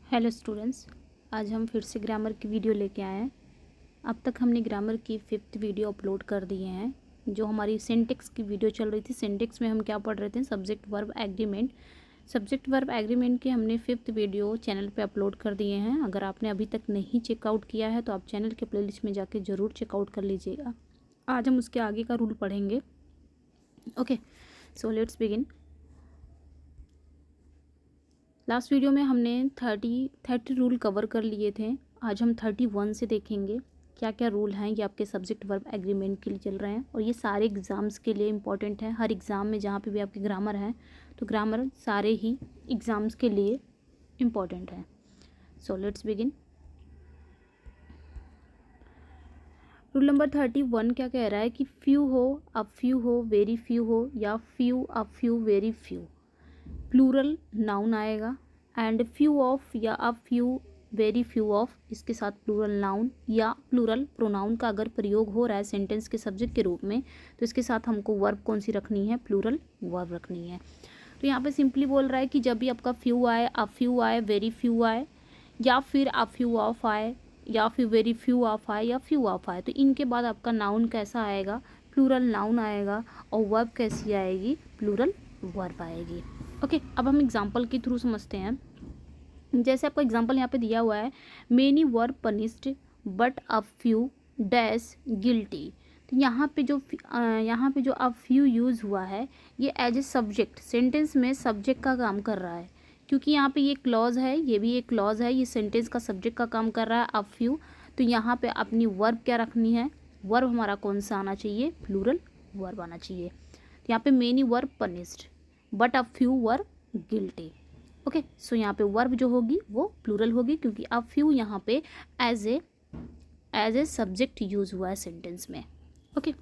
Hello students, आज हम फिर से ग्रामर की वीडियो लेके आए हैं। अब तक हमने ग्रामर की 5th वीडियो अपलोड कर दिए हैं। जो हमारी सिंटेक्स की वीडियो चल रही थी, सिंटेक्स में हम क्या पढ़ रहे थे, subject verb agreement. Subject verb agreement के हमने 5th वीडियो चैनल पे अपलोड कर दिए हैं। अगर आपने अभी तक नहीं चेकआउट किया है तो आप चैनल के प्लेलिस्ट में जाके ज़रूर चेकआउट कर लीजिएगा। आज हम उसके आगे का रूल पढ़ेंगे। Okay, so let's begin. Last video में हमने 30 रूल कवर कर लिए थे। आज हम 31 से देखेंगे क्या क्या रूल हैं। ये आपके सब्जेक्ट वर्ब एग्रीमेंट के लिए चल रहे हैं और ये सारे एग्ज़ाम्स के लिए इम्पॉर्टेंट है। हर एग्ज़ाम में जहाँ पे भी आपके ग्रामर है तो ग्रामर सारे ही एग्ज़ाम्स के लिए इम्पॉर्टेंट है। So let's begin. Rule number 31 क्या कह रहा है कि फ्यू हो, अ फ्यू हो, वेरी फ्यू हो या few, a few, very few, plural noun आएगा। एंड फ्यू ऑफ या a few, very few of, इसके साथ प्लूरल नाउन या प्लूरल प्रोनाउन का अगर प्रयोग हो रहा है सेंटेंस के सब्जेक्ट के रूप में तो इसके साथ हमको वर्ब कौन सी रखनी है, प्लूरल वर्ब रखनी है। तो यहाँ पे सिंपली बोल रहा है कि जब भी आपका फ्यू आए, अ फ्यू आए, वेरी फ्यू आए या फिर अ फ्यू ऑफ आए या फिर वेरी फ्यू ऑफ आए या फ्यू ऑफ आए तो इनके बाद आपका नाउन कैसा आएगा, प्लूरल नाउन आएगा और वर्ब कैसी आएगी, प्लूरल वर्ब आएगी। ओके, अब हम एग्जांपल के थ्रू समझते हैं। जैसे आपको एग्जांपल यहाँ पे दिया हुआ है, many were punished but a few dash guilty. तो यहाँ पे जो अ फ्यू यूज़ हुआ है ये एज ए सब्जेक्ट, सेंटेंस में सब्जेक्ट का काम कर रहा है। क्योंकि यहाँ पे ये क्लॉज है, ये भी एक क्लॉज है, ये सेंटेंस का सब्जेक्ट का काम कर रहा है अ फ्यू। तो यहाँ पे अपनी वर्ब क्या रखनी है, वर्ब हमारा कौन सा आना चाहिए, प्लूरल वर्ब आना चाहिए। तो यहाँ पे many were punished but a few were guilty. Okay, so यहाँ पे वर्ब जो होगी वो प्लूरल होगी क्योंकि अ फ्यू यहाँ पे एज ए सब्जेक्ट यूज हुआ है सेंटेंस में। ओके,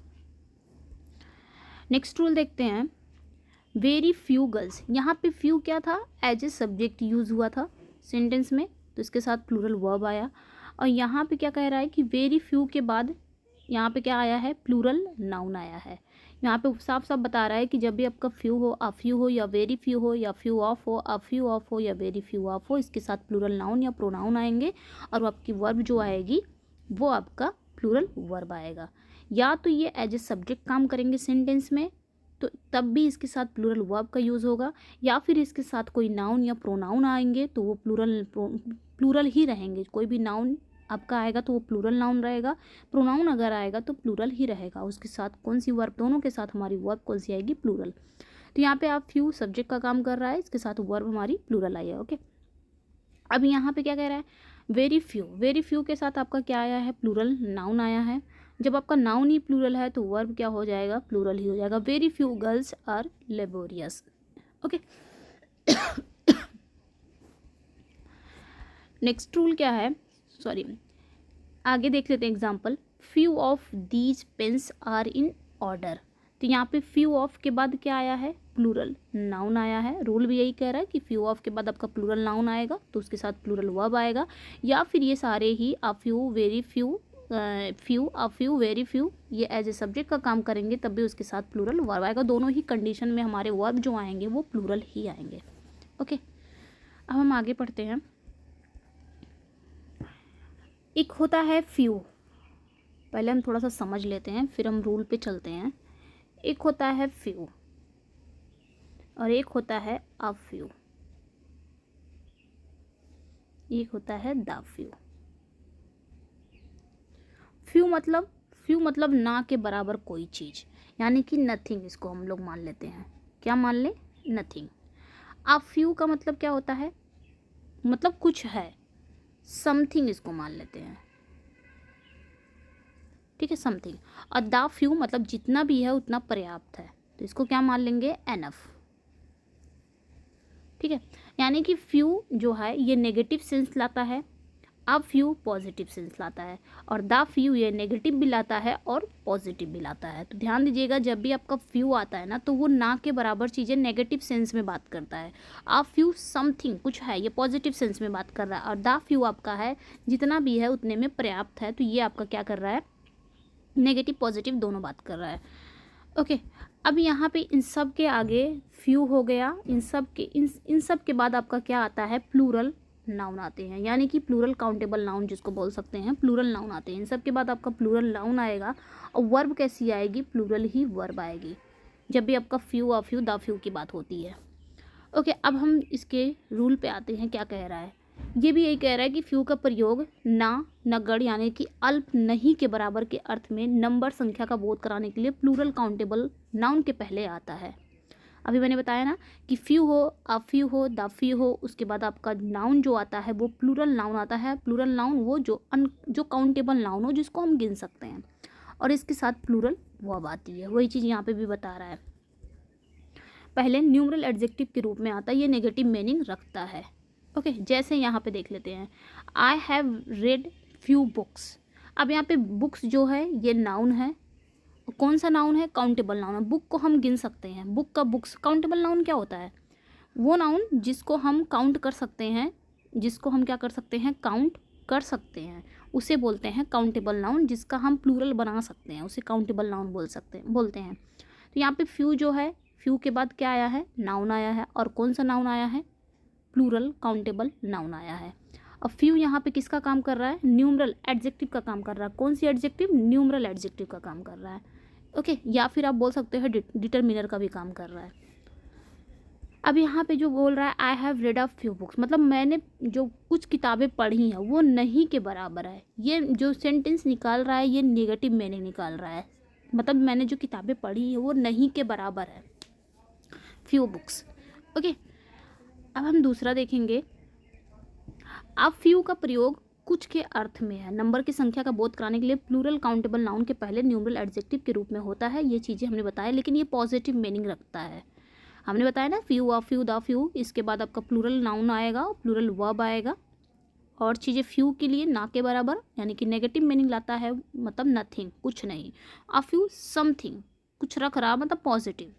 नेक्स्ट रूल देखते हैं। वेरी फ्यू गर्ल्स, यहाँ पे फ्यू क्या था, एज ए सब्जेक्ट यूज हुआ था सेंटेंस में तो इसके साथ प्लूरल वर्ब आया। और यहाँ पे क्या कह रहा है कि वेरी फ्यू के बाद यहाँ पे क्या आया है, प्लूरल नाउन आया है। यहाँ पे साफ साफ बता रहा है कि जब भी आपका फ्यू हो, अ फ्यू हो या वेरी फ्यू हो या फ्यू ऑफ हो, अ फ्यू ऑफ हो या वेरी फ्यू ऑफ हो, इसके साथ प्लूरल नाउन या प्रोनाउन आएंगे और आपकी वर्ब जो आएगी वो आपका प्लूरल वर्ब आएगा। या तो ये एज ए सब्जेक्ट काम करेंगे सेंटेंस में तो तब भी इसके साथ प्लूरल वर्ब का यूज़ होगा, या फिर इसके साथ कोई नाउन या प्रोनाउन आएंगे तो वो प्लूरल ही रहेंगे। कोई भी नाउन आपका आएगा तो वो प्लूरल नाउन रहेगा, प्रोनाउन अगर आएगा तो प्लूरल ही रहेगा। उसके साथ कौन सी वर्ब, दोनों के साथ हमारी वर्ब कौन सी आएगी, प्लूरल। तो यहाँ पे आप फ्यू सब्जेक्ट का काम कर रहा है, इसके साथ वर्ब हमारी प्लूरल आई है। ओके, अब यहाँ पे क्या कह रहा है, वेरी फ्यू, वेरी फ्यू के साथ आपका क्या आया है, प्लूरल नाउन आया है। जब आपका नाउन ही प्लूरल है तो वर्ब क्या हो जाएगा, प्लूरल ही हो जाएगा। Very few girls are laborious. Okay, next rule क्या है, सॉरी आगे देख लेते हैं example. Few of these pens are in order. तो यहाँ पे फ्यू ऑफ के बाद क्या आया है, प्लूरल नाउन आया है। रूल भी यही कह रहा है कि फ्यू ऑफ के बाद आपका प्लूरल नाउन आएगा तो उसके साथ प्लूरल वर्ब आएगा। या फिर ये सारे ही a few, very few, few, a few, very few, ये एज ए सब्जेक्ट का काम करेंगे तब भी उसके साथ प्लूरल वर्ब आएगा। दोनों ही कंडीशन में हमारे वर्ब जो आएंगे वो प्लूरल ही आएंगे। ओके, अब हम आगे पढ़ते हैं। एक होता है फ्यू, पहले हम थोड़ा सा समझ लेते हैं फिर हम रूल पे चलते हैं। एक होता है फ्यू और एक होता है अ फ्यू, एक होता है द फ्यू। फ्यू मतलब ना के बराबर कोई चीज़, यानी कि नथिंग, इसको हम लोग मान लेते हैं। क्या मान लें, नथिंग। अ फ्यू का मतलब क्या होता है, मतलब कुछ है, समथिंग इसको मान लेते हैं। ठीक है, समथिंग। और द फ्यू मतलब जितना भी है उतना पर्याप्त है तो इसको क्या मान लेंगे, एनफ। ठीक है, यानी कि फ्यू जो है ये नेगेटिव सेंस लाता है, अब फ्यू पॉजिटिव सेंस लाता है, और द फ्यू ये नेगेटिव भी लाता है और पॉजिटिव भी लाता है। तो ध्यान दीजिएगा, जब भी आपका फ्यू आता है ना तो वो ना के बराबर चीज़ें नेगेटिव सेंस में बात करता है। अब फ्यू समथिंग कुछ है, ये पॉजिटिव सेंस में बात कर रहा है, और द फ्यू आपका है जितना भी है उतने में पर्याप्त है, तो ये आपका क्या कर रहा है, नेगेटिव पॉजिटिव दोनों बात कर रहा है। ओके, अब यहाँ पे इन सब के आगे फ्यू हो गया, इन सब के बाद आपका क्या आता है, प्लूरल नाउन आते हैं, यानी कि प्लूरल काउंटेबल नाउन जिसको बोल सकते हैं, प्लूरल नाउन आते हैं। इन सब के बाद आपका प्लूरल नाउन आएगा और वर्ब कैसी आएगी, प्लूरल ही वर्ब आएगी जब भी आपका few uh few the few की बात होती है। ओके, अब हम इसके रूल पे आते हैं, क्या कह रहा है। ये भी यही कह रहा है कि फ्यू का प्रयोग ना, नगड़ यानी कि अल्प नहीं के बराबर के अर्थ में नंबर संख्या का बोध कराने के लिए प्लूरल काउंटेबल नाउन के पहले आता है। अभी मैंने बताया ना कि फ्यू हो, अ फ्यू हो, द फ्यू हो, उसके बाद आपका नाउन जो आता है वो प्लूरल नाउन आता है। प्लूरल नाउन वो जो काउंटेबल नाउन हो जिसको हम गिन सकते हैं, और इसके साथ प्लूरल वर्ब आती है। वही चीज़ यहाँ पे भी बता रहा है। पहले न्यूमरल एडजेक्टिव के रूप में आता है, ये नेगेटिव मीनिंग रखता है। ओके, जैसे यहाँ पे देख लेते हैं, I have read few books. अब यहाँ पे बुक्स जो है ये नाउन है। कौन सा नाउन है, काउंटेबल नाउन है। बुक को हम गिन सकते हैं, बुक का बुक्स। काउंटेबल नाउन क्या होता है, वो नाउन जिसको हम काउंट कर सकते हैं, जिसको हम क्या कर सकते हैं, काउंट कर सकते हैं, उसे बोलते हैं काउंटेबल नाउन। जिसका हम प्लूरल बना सकते हैं उसे काउंटेबल नाउन बोलते हैं। तो यहाँ पे फ्यू जो है, फ्यू के बाद क्या आया है, नाउन आया है। और कौन सा नाउन आया है, प्लूरल काउंटेबल नाउन आया है। अब फ्यू यहाँ पे किसका काम कर रहा है, न्यूमरल एडजेक्टिव का काम कर रहा है। कौन सी एडजेक्टिव, न्यूमरल एडजेक्टिव का काम कर रहा है। ओके, या फिर आप बोल सकते हैं डिटरमिनर का भी काम कर रहा है। अब यहाँ पे जो बोल रहा है I have read a few books, मतलब मैंने जो कुछ किताबें पढ़ी हैं वो नहीं के बराबर है। ये जो सेंटेंस निकाल रहा है ये नेगेटिव मीनिंग निकाल रहा है, मतलब मैंने जो किताबें पढ़ी है वो नहीं के बराबर है, फ्यू बुक्स। ओके, अब हम दूसरा देखेंगे। अब फ्यू का प्रयोग कुछ के अर्थ में है, नंबर की संख्या का बोध कराने के लिए प्लूरल काउंटेबल नाउन के पहले न्यूमरल एडजेक्टिव के रूप में होता है। ये चीज़ें हमने बताया, लेकिन ये पॉजिटिव मीनिंग रखता है। हमने बताया ना, few uh few the few, इसके बाद आपका प्लूरल नाउन आएगा, प्लूरल वर्ब आएगा। और चीज़ें फ्यू के लिए ना के बराबर, यानी कि नेगेटिव मीनिंग लाता है, मतलब नथिंग, कुछ नहीं। आ फ्यू समथिंग, कुछ रख रहा, मतलब पॉजिटिव।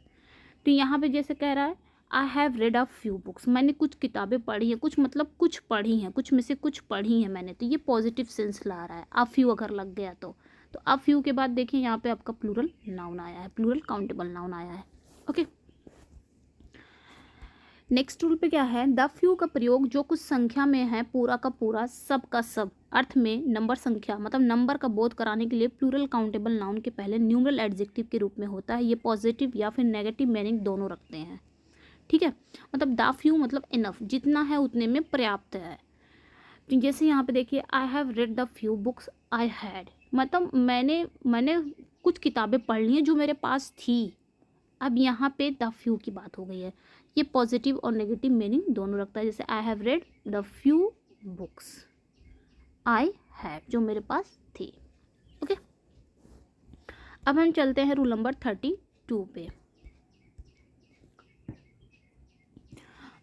तो यहाँ पे जैसे कह रहा है I have read a few books, मैंने कुछ किताबें पढ़ी हैं, कुछ मतलब कुछ पढ़ी हैं, कुछ में से कुछ पढ़ी हैं मैंने, तो ये पॉजिटिव सेंस ला रहा है। अ फ्यू अगर लग गया तो अ फ्यू के बाद देखिए यहाँ पे आपका प्लूरल नाउन आया है, प्लूरल काउंटेबल नाउन आया है। ओके, नेक्स्ट रूल पे क्या है, द फ्यू का प्रयोग जो कुछ संख्या में है, पूरा का पूरा, सब का सब अर्थ में नंबर संख्या, मतलब नंबर का बोध कराने के लिए प्लूरल काउंटेबल नाउन के पहले न्यूमरल एडजेक्टिव के रूप में होता है। ये पॉजिटिव या फिर नेगेटिव मीनिंग दोनों रखते हैं। ठीक है, मतलब द फ्यू मतलब इनफ, जितना है उतने में पर्याप्त है। तो जैसे यहाँ पे देखिए I have read the few books I had, मतलब मैंने कुछ किताबें पढ़ ली हैं जो मेरे पास थी। अब यहाँ पे द फ्यू की बात हो गई है, ये पॉजिटिव और नेगेटिव मीनिंग दोनों रखता है। जैसे I have read the few books I had, जो मेरे पास थी। ओके, अब हम चलते हैं रूल नंबर 32 पे।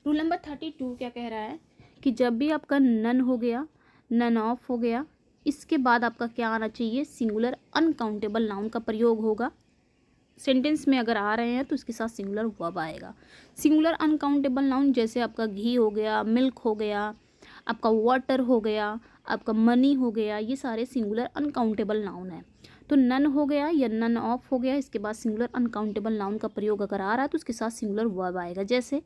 रूल नंबर 32 क्या कह रहा है कि जब भी आपका नन हो गया, नन ऑफ हो गया, इसके बाद आपका क्या आना चाहिए, सिंगुलर अनकाउंटेबल नाउन का प्रयोग होगा। सेंटेंस में अगर आ रहे हैं तो इसके साथ सिंगुलर वर्ब आएगा। सिंगुलर अनकाउंटेबल नाउन जैसे आपका घी हो गया, मिल्क हो गया, आपका वाटर हो गया, आपका मनी हो गया, ये सारे सिंगुलर अनकाउंटेबल नाउन है। तो नन हो गया या नन ऑफ हो गया, इसके बाद सिंगुलर अनकाउंटेबल नाउन का प्रयोग अगर आ रहा है तो उसके साथ सिंगुलर वर्ब आएगा। जैसे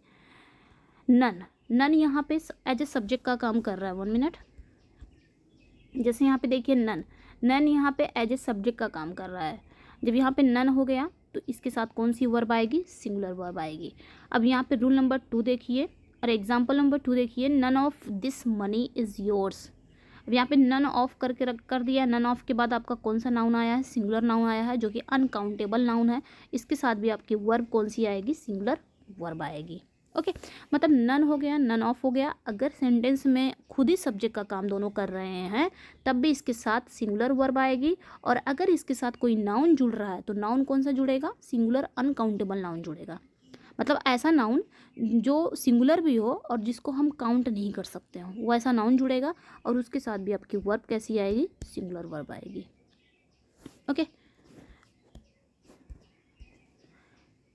नन, नन यहाँ पे एज ए सब्जेक्ट का काम कर रहा है। 1 मिनट, जैसे यहाँ पे देखिए नन, नन यहाँ पे एज ए सब्जेक्ट का काम कर रहा है। जब यहाँ पे नन हो गया तो इसके साथ कौन सी वर्ब आएगी, सिंगुलर वर्ब आएगी। अब यहाँ पे रूल नंबर 2 देखिए और एग्जाम्पल नंबर 2 देखिए, none of this money is yours. अब यहाँ पे नन ऑफ करके कर दिया, नन ऑफ के बाद आपका कौन सा नाउन आया है, सिंगुलर नाउन आया है जो कि अनकाउंटेबल नाउन है। इसके साथ भी आपकी वर्ब कौन सी आएगी, सिंगुलर वर्ब आएगी। ओके, मतलब नन हो गया, नन ऑफ हो गया। अगर सेंटेंस में खुद ही सब्जेक्ट का काम दोनों कर रहे हैं तब भी इसके साथ सिंगुलर वर्ब आएगी। और अगर इसके साथ कोई नाउन जुड़ रहा है तो नाउन कौन सा जुड़ेगा, सिंगुलर अनकाउंटेबल नाउन जुड़ेगा। मतलब ऐसा नाउन जो सिंगुलर भी हो और जिसको हम काउंट नहीं कर सकते हो, वो ऐसा नाउन जुड़ेगा। और उसके साथ भी आपकी वर्ब कैसी आएगी, सिंगुलर वर्ब आएगी। ओके,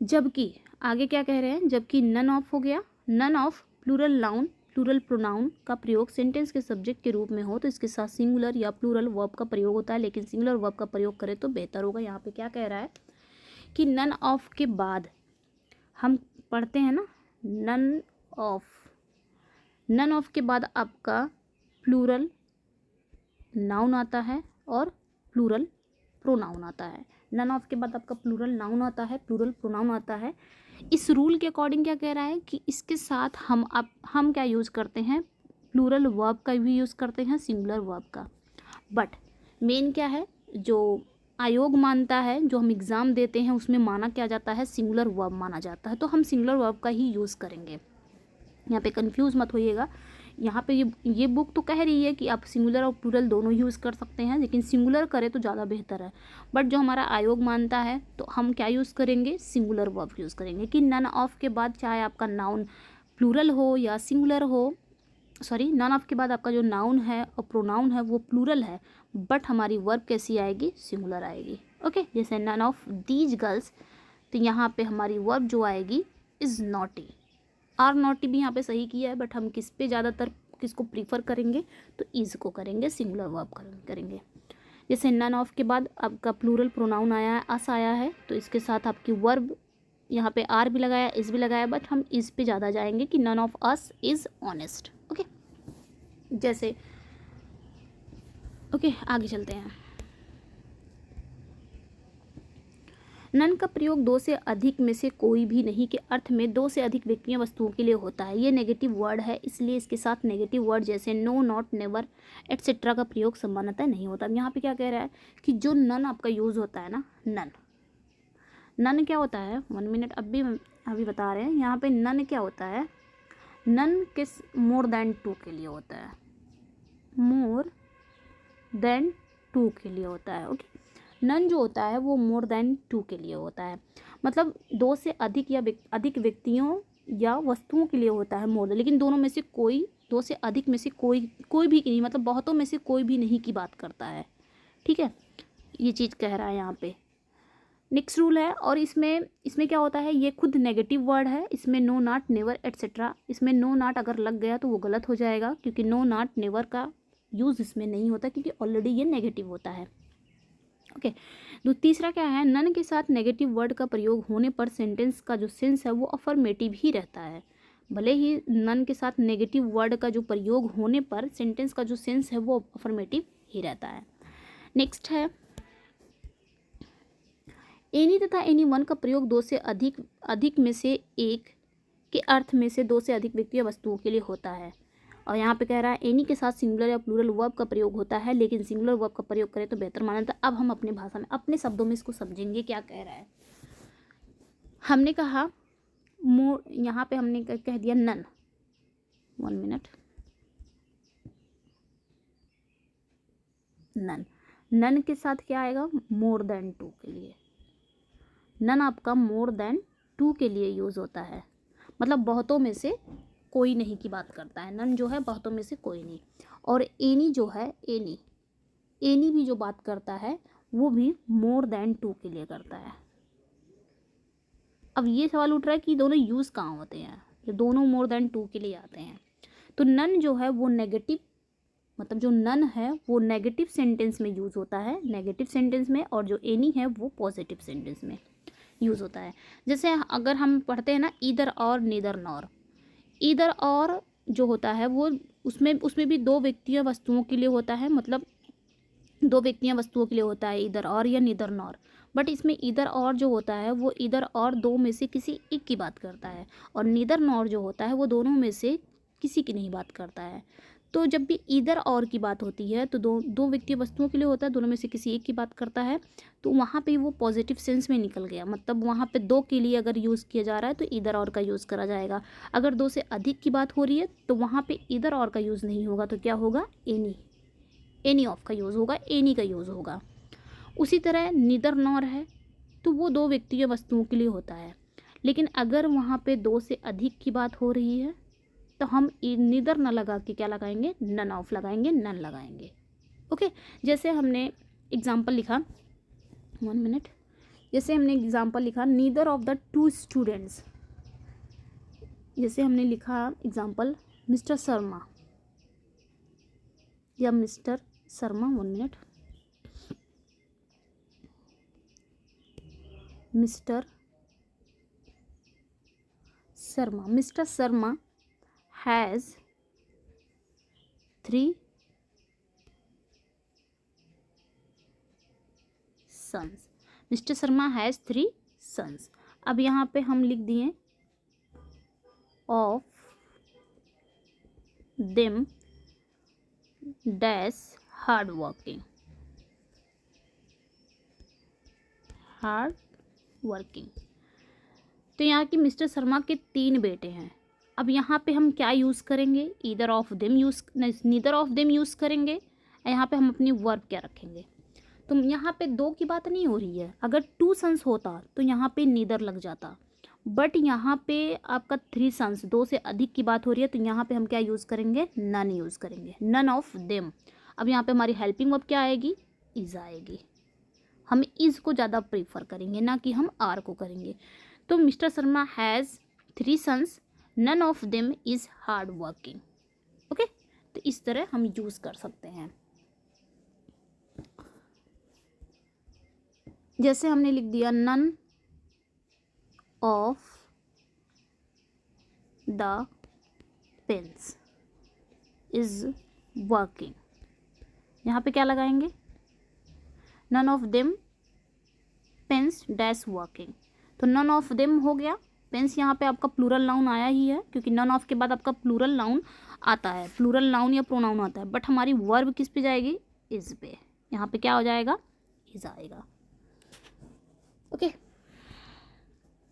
जबकि आगे क्या कह रहे हैं, जबकि नन ऑफ हो गया, none of plural noun, plural pronoun का प्रयोग सेंटेंस के सब्जेक्ट के रूप में हो तो इसके साथ सिंगुलर या प्लूरल वर्ब का प्रयोग होता है, लेकिन सिंगुलर वर्ब का प्रयोग करें तो बेहतर होगा। यहाँ पे क्या कह रहा है कि नन ऑफ के बाद हम पढ़ते हैं ना, नन ऑफ, नन ऑफ के बाद आपका प्लूरल नाउन आता है और प्लूरल प्रोनाउन आता है। नन ऑफ के बाद आपका प्लूरल नाउन आता है, प्लूरल प्रोनाउन आता है। इस रूल के अकॉर्डिंग क्या कह रहा है कि इसके साथ हम क्या यूज़ करते हैं, प्लूरल वर्ब का भी यूज़ करते हैं, सिंगुलर वर्ब का। बट मेन क्या है, जो आयोग मानता है, जो हम एग्ज़ाम देते हैं उसमें माना क्या जाता है, सिंगुलर वर्ब माना जाता है, तो हम सिंगुलर वर्ब का ही यूज़ करेंगे। यहाँ पे कंफ्यूज मत होइएगा। यहाँ पे ये बुक तो कह रही है कि आप सिंगुलर और प्लूरल दोनों यूज़ कर सकते हैं, लेकिन सिंगुलर करें तो ज़्यादा बेहतर है। बट जो हमारा आयोग मानता है तो हम क्या यूज़ करेंगे, सिंगुलर वर्ब यूज़ करेंगे कि नन ऑफ के बाद चाहे आपका नाउन प्लूरल हो या सिंगुलर हो, सॉरी नन ऑफ के बाद आपका जो नाउन है और प्रोनाउन है वो प्लूरल है, बट हमारी वर्ब कैसी आएगी, सिंगुलर आएगी। ओके, जैसे नन ऑफ दीज गर्ल्स, तो यहाँ पे हमारी वर्ब जो आएगी इज़ नॉटी। आर नॉटी भी यहाँ पे सही किया है, बट हम किस पे ज़्यादातर किसको प्रीफर करेंगे, तो इज़ को करेंगे, सिंगुलर वर्ब करेंगे। जैसे नन ऑफ के बाद आपका प्लूरल प्रोनाउन आया है, अस आया है, तो इसके साथ आपकी वर्ब यहाँ पे आर भी लगाया, इज़ भी लगाया, बट हम इज़ पे ज़्यादा जाएंगे कि none of us is honest. Okay, जैसे ओके आगे चलते हैं। नन का प्रयोग दो से अधिक में से कोई भी नहीं के अर्थ में दो से अधिक व्यक्तियों वस्तुओं के लिए होता है। ये नेगेटिव वर्ड है, इसलिए इसके साथ नेगेटिव वर्ड जैसे नो, नॉट, नेवर एट्सेट्रा का प्रयोग सामान्यतः नहीं होता। अब यहाँ पे क्या कह रहा है कि जो नन आपका यूज़ होता है ना, नन क्या होता है, 1 मिनट अभी बता रहे हैं। यहाँ पे नन क्या होता है, नन किस मोर देन टू के लिए होता है, मोर देन टू के लिए होता है। ओके, नन जो होता है वो मोर देन टू के लिए होता है, मतलब दो से अधिक या अधिक व्यक्तियों या वस्तुओं के लिए होता है मोर, लेकिन दोनों में से कोई, दो से अधिक में से कोई भी नहीं, मतलब बहुतों में से कोई भी नहीं की बात करता है। ठीक है, ये चीज़ कह रहा है यहाँ पे। नेक्स्ट रूल है, और इसमें क्या होता है, ये खुद नेगेटिव वर्ड है। इसमें नो, नॉट, नेवर एट्सेट्रा, इसमें नो नॉट अगर लग गया तो वो गलत हो जाएगा, क्योंकि नो, नॉट, नेवर का यूज़ इसमें नहीं होता, क्योंकि ऑलरेडी ये नेगेटिव होता है। ओके, तो तीसरा क्या है, नन के साथ नेगेटिव वर्ड का प्रयोग होने पर सेंटेंस का जो सेंस है वो अफर्मेटिव ही रहता है। भले ही नन के साथ नेगेटिव वर्ड का जो प्रयोग होने पर सेंटेंस का जो सेंस है वो अफर्मेटिव ही रहता है। नेक्स्ट है, एनी तथा एनी वन का प्रयोग दो से अधिक में से एक के अर्थ में से दो से अधिक व्यक्ति या वस्तुओं के लिए होता है। और यहाँ पे कह रहा है एनी के साथ सिंगुलर या प्लूरल वर्ब का प्रयोग होता है, लेकिन सिंगुलर वर्ब का प्रयोग करें तो बेहतर माना जाता है। अब हम अपने भाषा में, अपने शब्दों में इसको समझेंगे क्या कह रहा है। हमने कहा मोर, यहाँ पे हमने कह दिया नन, 1 मिनट, नन के साथ क्या आएगा, मोर देन टू के लिए। नन आपका मोर देन टू के लिए यूज़ होता है, मतलब बहुतों में से कोई नहीं की बात करता है। नन जो है बहुतों में से कोई नहीं। और एनी जो है, एनी भी जो बात करता है वो भी मोर देन टू के लिए करता है। अब ये सवाल उठ रहा है कि दोनों यूज़ कहाँ होते हैं, ये दोनों मोर देन टू के लिए आते हैं। तो नन जो है वो नेगेटिव, मतलब जो नन है वो नेगेटिव सेंटेंस में यूज़ होता है, नेगेटिव सेंटेंस में, और जो एनी है वो पॉजिटिव सेंटेंस में यूज़ होता है। जैसे अगर हम पढ़ते हैं ना ईदर और नीदर नॉर, ईदर और जो होता है वो उसमें भी दो व्यक्तियों वस्तुओं के लिए होता है, मतलब दो व्यक्तियां वस्तुओं के लिए होता है ईदर और या नीदर नॉर। बट इसमें ईदर और जो होता है वो ईदर और दो में से किसी एक की बात करता है, और नीदर नॉर जो होता है वो दोनों में से किसी की नहीं बात करता है। तो जब भी ईदर और की बात होती है तो दो व्यक्ति वस्तुओं के लिए होता है, दोनों में से किसी एक की बात करता है, तो वहाँ पे वो पॉजिटिव सेंस में निकल गया। मतलब वहाँ पे दो के लिए अगर यूज़ किया जा रहा है तो ईदर और का यूज़ करा जाएगा। अगर दो से अधिक की बात हो रही है तो वहाँ पे ईदर और का यूज़ नहीं होगा, तो क्या होगा, एनी ऑफ का यूज़ होगा, एनी का यूज़ होगा। उसी तरह नीदर नॉर है तो वो दो व्यक्ति या वस्तुओं के लिए होता है, लेकिन अगर वहाँ पे दो से अधिक की बात हो रही है तो हम नीदर न लगा के क्या लगाएंगे, नन ऑफ लगाएंगे, नन लगाएंगे। ओके, जैसे हमने एग्जाम्पल लिखा, 1 मिनट, जैसे हमने एग्जाम्पल लिखा neither of the two students, जैसे हमने लिखा एग्जाम्पल मिस्टर शर्मा या mister Sharma, 1 minute, mister Sharma has 3 sons. Mister Sharma has 3 sons. अब यहाँ पे हम लिख दिए of them dash hard working. Hard working. तो यहाँ की मिस्टर शर्मा के 3 बेटे हैं. अब यहाँ पे हम क्या यूज़ करेंगे? Either of them use, neither of them use करेंगे. यहाँ पे हम अपनी वर्ब क्या रखेंगे? तो यहाँ पे 2 की बात नहीं हो रही है. अगर 2 सन्स होता तो यहाँ पे नीदर लग जाता, बट यहाँ पे आपका 3 सन्स, 2 से अधिक की बात हो रही है, तो यहाँ पे हम क्या यूज़ करेंगे? नन यूज़ करेंगे. None of them. अब यहाँ पे हमारी हेल्पिंग वर्ब क्या आएगी? इज़ आएगी. हम इज़ को ज़्यादा प्रीफर करेंगे, ना कि हम आर को करेंगे. तो mister Sharma has 3 sons, none of them is hard working. Okay, तो इस तरह हम यूज़ कर सकते हैं. जैसे हमने लिख दिया none of the pens is working. यहाँ पे क्या लगाएंगे? None of them pens dash working. तो नन ऑफ देम हो गया. पेन्स यहाँ पे आपका प्लूरल नाउन आया ही है, क्योंकि नन ऑफ के बाद आपका प्लूरल नाउन आता है, प्लूरल नाउन या प्रोनाउन आता है, बट हमारी वर्ब किस पे जाएगी? इज पे. यहाँ पे क्या हो जाएगा? इज आएगा. ओके,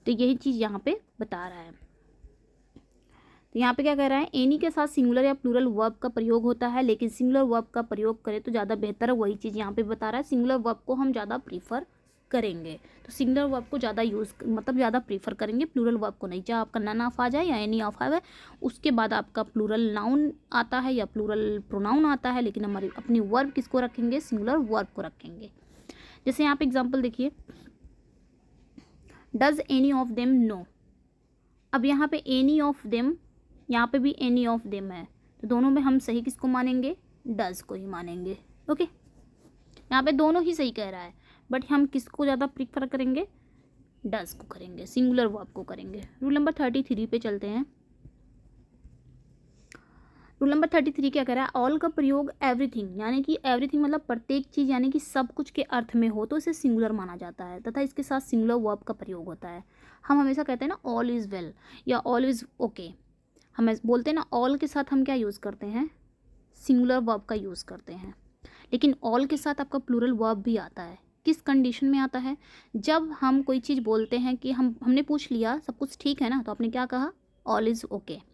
तो यही चीज़ यहाँ पे बता रहा है. तो यहाँ पे क्या कह रहा है? एनी के साथ सिंगुलर या प्लूरल वर्ब का प्रयोग होता है, लेकिन सिंगुलर वर्ब का प्रयोग करें तो ज़्यादा बेहतर है. वही चीज़ यहाँ पे बता रहा है. सिंगुलर वर्ब को हम ज़्यादा प्रीफर करेंगे, तो सिंगुलर वर्ब को ज़्यादा यूज़, मतलब ज़्यादा प्रीफर करेंगे, प्लूरल वर्ब को नहीं. चाहे आपका नन ऑफ आ जाए या एनी ऑफ आ जाए, उसके बाद आपका प्लूरल नाउन आता है या प्लूरल प्रोनाउन आता है, लेकिन हमारी अपनी वर्ब किसको रखेंगे? सिंगुलर वर्ब को रखेंगे. जैसे यहाँ पे एग्जाम्पल देखिए, does any of them know. अब यहाँ पे एनी ऑफ देम, यहाँ पे भी एनी ऑफ देम है, तो दोनों में हम सही किसको मानेंगे? डज को ही मानेंगे. ओके, यहाँ पे दोनों ही सही कह रहा है, बट हम किसको ज़्यादा प्रीफर करेंगे? डज को करेंगे, सिंगुलर वर्ब को करेंगे. रूल नंबर 33 पे चलते हैं. रूल नंबर 33 क्या कह रहा है? ऑल का प्रयोग एवरीथिंग, यानी कि एवरीथिंग मतलब प्रत्येक चीज़, यानी कि सब कुछ के अर्थ में हो तो इसे सिंगुलर माना जाता है, तथा इसके साथ सिंगुलर वर्ब का प्रयोग होता है. हम हमेशा कहते हैं ना ऑल इज़ वेल या ऑल इज़ ओके. हम बोलते हैं ना ऑल के साथ हम क्या यूज़ करते हैं? सिंगुलर वर्ब का यूज़ करते हैं. लेकिन ऑल के साथ आपका प्लूरल वर्ब भी आता है. किस कंडीशन में आता है? जब हम कोई चीज़ बोलते हैं कि हमने पूछ लिया सब कुछ ठीक है ना, तो आपने क्या कहा? All is okay.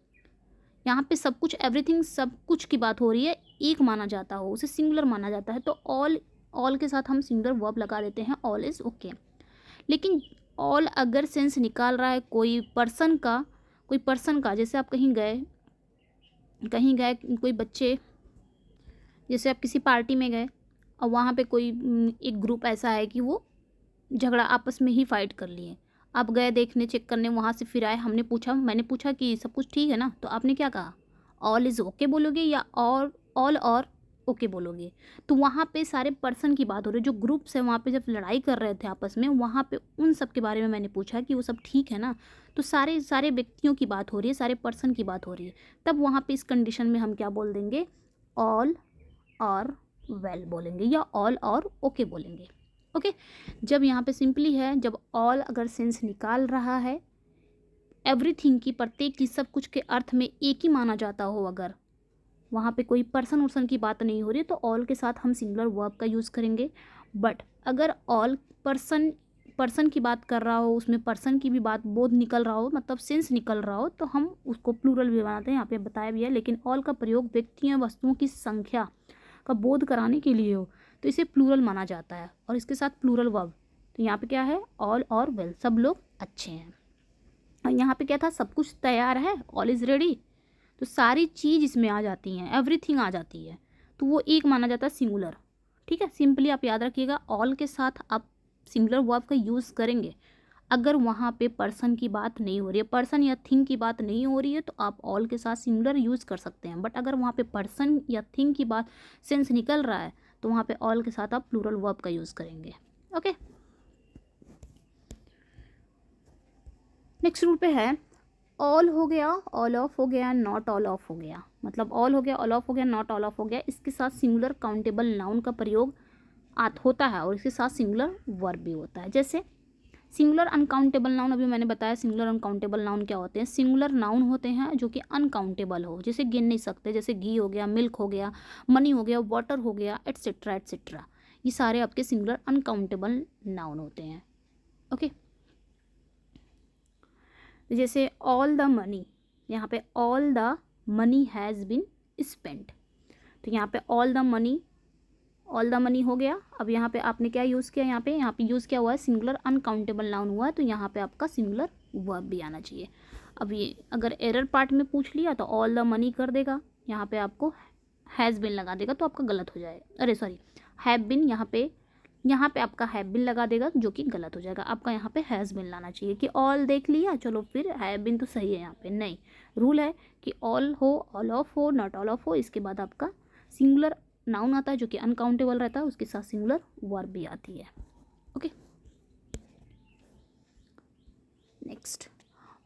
यहाँ पे सब कुछ, एवरीथिंग, सब कुछ की बात हो रही है, एक माना जाता हो, उसे सिंगुलर माना जाता है, तो ऑल के साथ हम सिंगुलर वर्ब लगा देते हैं, ऑल इज़ ओके. लेकिन ऑल अगर सेंस निकाल रहा है कोई पर्सन का, जैसे आप कहीं गए कोई बच्चे, जैसे आप किसी पार्टी में गए और वहाँ पे कोई एक ग्रुप ऐसा है कि वो झगड़ा आपस में ही फाइट कर लिए. आप गए देखने, चेक करने, वहाँ से फिर आए, मैंने पूछा कि सब कुछ ठीक है ना, तो आपने क्या कहा? ऑल इज़ ओके बोलोगे या ऑल और ओके बोलोगे? तो वहाँ पे सारे पर्सन की बात हो रही है, जो ग्रुप्स है वहाँ पे जब लड़ाई कर रहे थे आपस में, वहाँ पे उन सब के बारे में मैंने पूछा कि वो सब ठीक है ना, तो सारे व्यक्तियों की बात हो रही है, सारे पर्सन की बात हो रही है. तब वहाँ पे इस कंडीशन में हम क्या बोल देंगे? ऑल और वेल बोलेंगे या ऑल और ओके बोलेंगे. ओके, जब यहाँ पे सिंपली है, जब ऑल अगर सेंस निकाल रहा है, एवरीथिंग की, प्रत्येक चीज़, सब कुछ के अर्थ में एक ही माना जाता हो, अगर वहाँ पे कोई पर्सन की बात नहीं हो रही, तो ऑल के साथ हम सिंगुलर वर्ब का यूज़ करेंगे. बट अगर ऑल पर्सन की बात कर रहा हो, उसमें पर्सन की भी बात बोध निकल रहा हो, मतलब सेंस निकल रहा हो, तो हम उसको प्लूरल भी बनाते हैं. यहाँ पे बताया भी है. लेकिन ऑल का प्रयोग व्यक्तियों, वस्तुओं की संख्या का बोध कराने के लिए हो तो इसे प्लूरल माना जाता है, और इसके साथ प्लूरल वर्ब. तो यहाँ पे क्या है? ऑल और वेल, सब लोग अच्छे हैं. और यहाँ पे क्या था? सब कुछ तैयार है, ऑल इज़ रेडी, तो सारी चीज़ इसमें आ जाती हैं, एवरीथिंग आ जाती है, तो वो एक माना जाता है सिंगुलर. ठीक है, सिंपली आप याद रखिएगा, ऑल के साथ आप सिंगुलर वर्ब का यूज़ करेंगे अगर वहाँ पे पर्सन की बात नहीं हो रही है, पर्सन या थिंग की बात नहीं हो रही है, तो आप ऑल के साथ सिंगुलर यूज़ कर सकते हैं. बट अगर वहाँ पे पर्सन या थिंग की बात सेंस निकल रहा है, तो वहाँ पे ऑल के साथ आप प्लूरल वर्ब का यूज़ करेंगे. ओके, नेक्स्ट रूल पे है ऑल हो गया, ऑल ऑफ हो गया, नॉट ऑल ऑफ हो गया. मतलब ऑल हो गया, ऑल ऑफ हो गया, नॉट ऑल ऑफ हो गया, इसके साथ सिंगुलर काउंटेबल नाउन का प्रयोग होता है और इसके साथ सिंगुलर वर्ब भी होता है। जैसे सिंगुलर अनकाउंटेबल नाउन, अभी मैंने बताया सिंगुलर अनकाउंटेबल नाउन क्या होते हैं। सिंगुलर नाउन होते हैं जो कि अनकाउंटेबल हो, जैसे गिन नहीं सकते, जैसे घी हो गया, मिल्क हो गया, मनी हो गया, वाटर हो गया, एट्सेट्रा एट्सेट्रा। ये सारे आपके सिंगुलर अनकाउंटेबल नाउन होते हैं। ओके, जैसे ऑल द मनी, यहाँ पे all the money has been spent, तो यहाँ पे ऑल द मनी हो गया। अब यहाँ पे आपने क्या यूज़ किया, यहाँ पे यूज़ किया हुआ है सिंगुलर अनकाउंटेबल नाउन हुआ है, तो यहाँ पे आपका सिंगुलर वर्ब भी आना चाहिए। अब ये अगर एरर पार्ट में पूछ लिया तो ऑल द मनी कर देगा, यहाँ पे आपको हैज़ बिन लगा देगा तो आपका गलत हो जाएगा। अरे सॉरी, हैव बिन, यहाँ पे आपका हैव बिन लगा देगा जो कि गलत हो जाएगा। आपका यहाँ पे हैज़ बिन लाना चाहिए कि ऑल देख लिया, चलो फिर हैव बिन तो सही है, यहाँ पे नहीं, रूल है कि ऑल हो, ऑल ऑफ हो, नॉट ऑल ऑफ हो, इसके बाद आपका सिंगुलर नाउन आता है जो कि अनकाउंटेबल रहता है, उसके साथ सिंगुलर वर्ब भी आती है। ओके, नेक्स्ट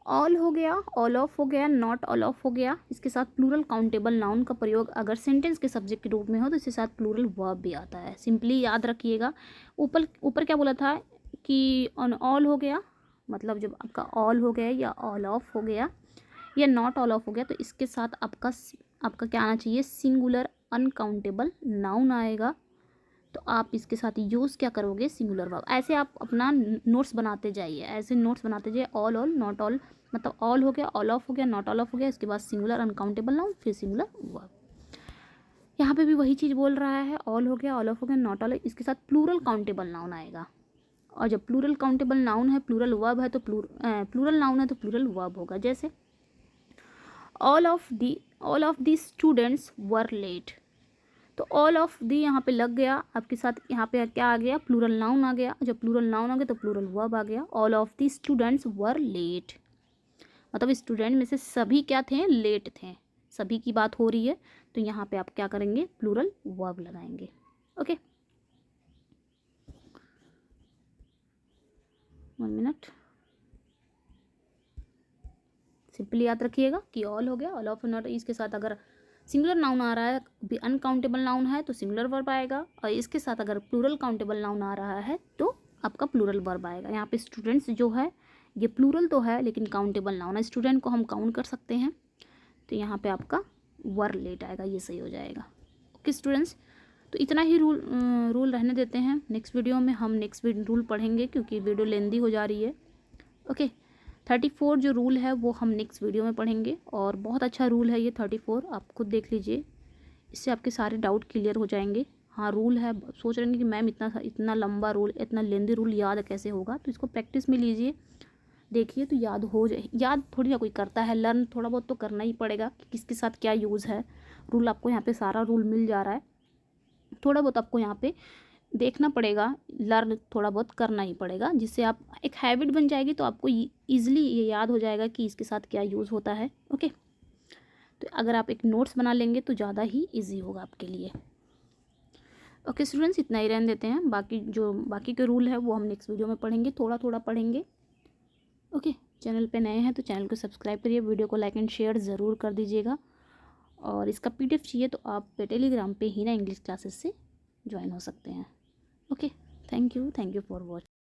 ऑल हो गया, ऑल ऑफ हो गया, नॉट ऑल ऑफ हो गया, इसके साथ प्लूरल काउंटेबल नाउन का प्रयोग अगर सेंटेंस के सब्जेक्ट के रूप में हो तो इसके साथ प्लूरल वर्ब भी आता है। सिंपली याद रखिएगा, ऊपर ऊपर क्या बोला था कि ऑन ऑल हो गया, मतलब जब आपका ऑल हो गया या ऑल ऑफ हो गया या नॉट ऑल ऑफ हो गया तो इसके साथ आपका क्या आना चाहिए, सिंगुलर अनकाउंटेबल नाउन आएगा। तो आप इसके साथ यूज़ क्या करोगे, सिंगुलर वर्ब। ऐसे आप अपना नोट्स बनाते जाइए, ऐसे नोट्स बनाते जाइए, ऑल ऑल नॉट ऑल, मतलब ऑल हो गया, ऑल ऑफ हो गया, नॉट ऑल ऑफ हो गया, इसके बाद सिंगुलर अनकाउंटेबल नाउन, फिर सिंगुलर वर्ब। यहाँ पे भी वही चीज़ बोल रहा है, ऑल हो गया, ऑल ऑफ हो गया, नॉट ऑल, इसके साथ प्लूरल काउंटेबल नाउन आएगा। और जब प्लूरल काउंटेबल नाउन है, प्लूरल वर्ब है, तो प्लूरल नाउन है तो प्लूरल वर्ब होगा। जैसे all of the students were late, तो ऑल ऑफ दी यहाँ पे लग गया, आपके साथ यहाँ पे क्या आ गया, प्लूरल नाउन आ गया। जब प्लूरल नाउन आ गया तो प्लूरल वर्ब आ गया। All of the students were late, मतलब स्टूडेंट में से सभी क्या थे, लेट थे, सभी की बात हो रही है, तो यहाँ पे आप क्या करेंगे, प्लूरल वर्ब लगाएंगे। ओके, 1 मिनट, सिंपली याद रखिएगा कि ऑल हो गया, ऑल ऑफ नॉट, इसके साथ अगर सिंगुलर नाउन आ रहा है, भी अनकाउंटेबल नाउन है तो सिंगुलर वर्ब आएगा, और इसके साथ अगर प्लूरल काउंटेबल नाउन आ रहा है तो आपका प्लूरल वर्ब आएगा। यहाँ पे स्टूडेंट्स जो है ये प्लूरल तो है लेकिन काउंटेबल नाउन है, स्टूडेंट को हम काउंट कर सकते हैं, तो यहाँ पे आपका वर लेट आएगा, ये सही हो जाएगा। ओके स्टूडेंट्स, तो इतना ही रूल रहने देते हैं। नेक्स्ट वीडियो में हम नेक्स्ट रूल पढ़ेंगे क्योंकि वीडियो लेंदी हो जा रही है। ओके, 34 जो रूल है वो हम नेक्स्ट वीडियो में पढ़ेंगे, और बहुत अच्छा रूल है ये 34, आप खुद देख लीजिए, इससे आपके सारे डाउट क्लियर हो जाएंगे। हाँ रूल है, सोच रहे हैं कि मैम इतना लंबा रूल, इतना लेंदी रूल याद कैसे होगा, तो इसको प्रैक्टिस में लीजिए, देखिए तो याद हो जाए। याद थोड़ी ना कोई करता है, लर्न थोड़ा बहुत तो करना ही पड़ेगा कि किसके साथ क्या यूज़ है। रूल आपको यहाँ पे सारा रूल मिल जा रहा है, थोड़ा बहुत आपको यहाँ पे देखना पड़ेगा, लर्न थोड़ा बहुत करना ही पड़ेगा, जिससे आप एक हैबिट बन जाएगी, तो आपको ईजिली ये याद हो जाएगा कि इसके साथ क्या यूज़ होता है। ओके, तो अगर आप एक नोट्स बना लेंगे तो ज़्यादा ही ईजी होगा आपके लिए। ओके स्टूडेंट्स, इतना ही रहने देते हैं, बाकी के रूल है वो हम नेक्स्ट वीडियो में पढ़ेंगे, थोड़ा थोड़ा पढ़ेंगे। ओके, चैनल पे नए हैं तो चैनल को सब्सक्राइब करिए, वीडियो को लाइक एंड शेयर ज़रूर कर दीजिएगा, और इसका PDF चाहिए तो आप टेलीग्राम पे ही ना इंग्लिश क्लासेस से ज्वाइन हो सकते हैं। Okay, thank you for watching.